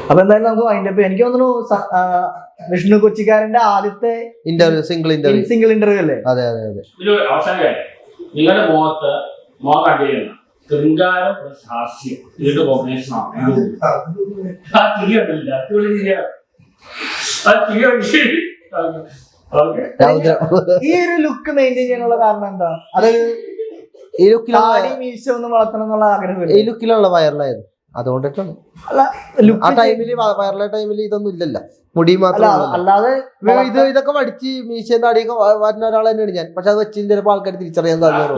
അപ്പൊ എന്തായാലും നമുക്ക് വൈൻഡപ്പ്. എനിക്ക് തോന്നുന്നു വിഷ്ണു കൊച്ചിക്കാരന്റെ ആദ്യത്തെ ഇന്റർവ്യൂ സിംഗിൾ ഇന്റർവ്യൂ അല്ലേ? അതെ അതെ അതെ. നിങ്ങളുടെ മുഖം കണ്ടിരുന്ന ശൃംഗാരം ഹാസ്യം ഇതിന്റെ കോമ്പിനേഷൻ ഈ ഒരു ലുക്ക് മെയിൻറ്റെയിൻ ചെയ്യാനുള്ള കാരണം എന്താ? അത് ഈ ലുക്കിലാണ് മീശ ഒന്നും വളർത്തണം എന്നുള്ള ആഗ്രഹം. ഈ ലുക്കിലുള്ള വൈറലായത് അതുകൊണ്ടിട്ടാണ്. ആ ടൈമില് വൈറലായ ടൈമില് ഇതൊന്നും ഇല്ലല്ലോ, മുടി മാത്രം. അല്ലാതെ ഇതൊക്കെ പഠിച്ച് മീശ താടിയൊക്കെ വരുന്ന ഒരാൾ തന്നെയാണ് ഞാൻ. പക്ഷെ അത് വെച്ച് ചിലപ്പോൾ ആൾക്കാർ തിരിച്ചറിയാൻ സാധ്യത.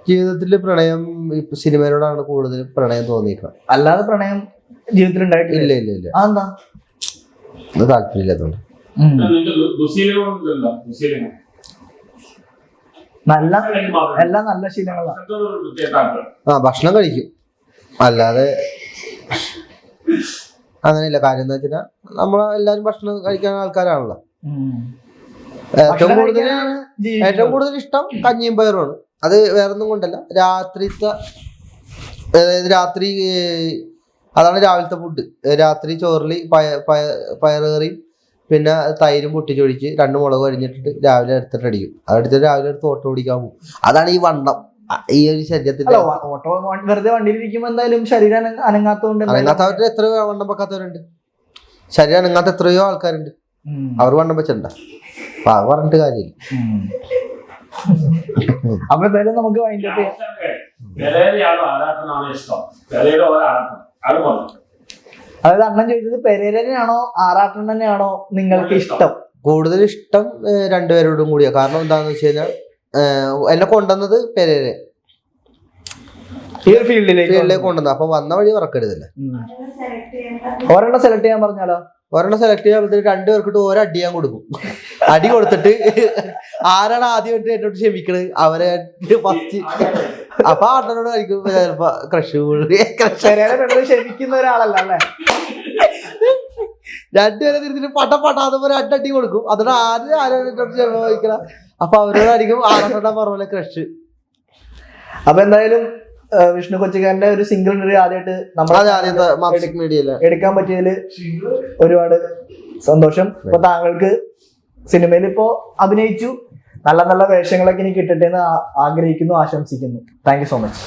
ജീവിതത്തില് പ്രണയം സിനിമയോടാണ് കൂടുതൽ പ്രണയം തോന്നിയിരിക്കണം. അല്ലാതെ പ്രണയം ജീവിതത്തിൽ ഉണ്ടായിട്ടില്ല. ഇല്ല ഇല്ല ഇല്ല. അതെന്താ? അത് താല്പര്യമില്ലാത്തോണ്ട്. എല്ലാം നല്ല ശീലങ്ങളാണ്. ഭക്ഷണം കഴിക്കും, അല്ലാതെ അങ്ങനെയില്ല. കാര്യം എന്താ വെച്ചാൽ നമ്മളെല്ലാരും ഭക്ഷണം കഴിക്കാൻ ആൾക്കാരാണല്ലോ. ഏറ്റവും കൂടുതൽ ഇഷ്ടം കഞ്ഞിയും പയറുമാണ്. അത് വേറൊന്നും കൊണ്ടല്ല, രാത്രി അതാണ് രാവിലത്തെ ഫുഡ്. രാത്രി ചോറിൽ പയറുകറിയും പിന്നെ തൈരും പൊട്ടിച്ചൊഴിച്ച് 2 മുളക് അരിഞ്ഞിട്ടിട്ട് രാവിലെ എടുത്തിട്ട് അടിക്കും. അതെടുത്തിട്ട് രാവിലെ എടുത്ത് ഓട്ടോ ഓടിക്കാൻ പോകും. അതാണ് ഈ വണ്ണം ഈ ഒരു ശരീരത്തിൽ. വെറുതെ വണ്ടിയിലിരിക്കുമ്പോ എന്തായാലും ശരീരം അനങ്ങാത്തവരുടെ എത്രയോ വണ്ണം വെക്കാത്തവരുണ്ട്. ശരീരം അനങ്ങാത്ത എത്രയോ ആൾക്കാരുണ്ട്. അവർ വണ്ണം വെച്ചിട്ടുണ്ട. അപ്പൊ അത് പറഞ്ഞിട്ട് കാര്യമില്ല. അപ്പൊ എന്തായാലും നമുക്ക് വൈൻഡപ്പ് ചെയ്യാം. അതായത് അണ്ണൻ ചോദിച്ചത് പെരേരനെയാണോ ആറാട്ടണ്ണനെയാണോ നിങ്ങൾക്ക് ഇഷ്ടം? കൂടുതൽ ഇഷ്ടം രണ്ടുപേരോടും കൂടിയാ. കാരണം എന്താന്ന് വെച്ച് കഴിഞ്ഞാൽ എന്നെ കൊണ്ടുവന്നത് പെരേര ഈ ഒരു ഫീൽഡിലേക്ക് കൊണ്ടുവന്നത്. അപ്പൊ വന്ന വഴി മറക്കരുതല്ലേ. ഒരെണ്ണം സെലക്ട് ചെയ്യാൻ പറഞ്ഞാലോ? ഒരെണ്ണം സെലക്ട് ചെയ്യാൻ രണ്ടുപേർക്കിട്ട് ഓരോ അടി ഞാൻ കൊടുക്കും. അടി കൊടുത്തിട്ട് ആരാണ് ആദ്യമായിട്ട് എന്നോട് ക്ഷമിക്കണത് അവരെ ഫസ്റ്റ്. അപ്പൊ ആട്ടനോട് കഴിക്കും ചിലപ്പോ ക്രഷ് ക്ഷമിക്കുന്ന ഒരാളല്ല അല്ലേ? രണ്ടുപേരെ തിരിച്ചിട്ട് പട്ടാതെ രണ്ടടി കൊടുക്കും. അതിന് ആരാണ് ക്ഷമിക്കണ അപ്പൊ അവരോടായിരിക്കും ആറെണ്ണം പറഞ്ഞ ക്രഷ്. അപ്പൊ എന്തായാലും വിഷ്ണു കൊച്ചിക്കാരന്റെ ഒരു സിംഗിൾ ഇന്റർവ്യൂ ആദ്യമായിട്ട് നമ്മൾ എടുക്കാൻ പറ്റിയതില് ഒരുപാട് സന്തോഷം. ഇപ്പൊ താങ്കൾക്ക് സിനിമയിൽ ഇപ്പോ അഭിനയിച്ചു, നല്ല നല്ല വേഷങ്ങളൊക്കെ ഇനി കിട്ടട്ടെ എന്ന് ആഗ്രഹിക്കുന്നു, ആശംസിക്കുന്നു. Thank you so much.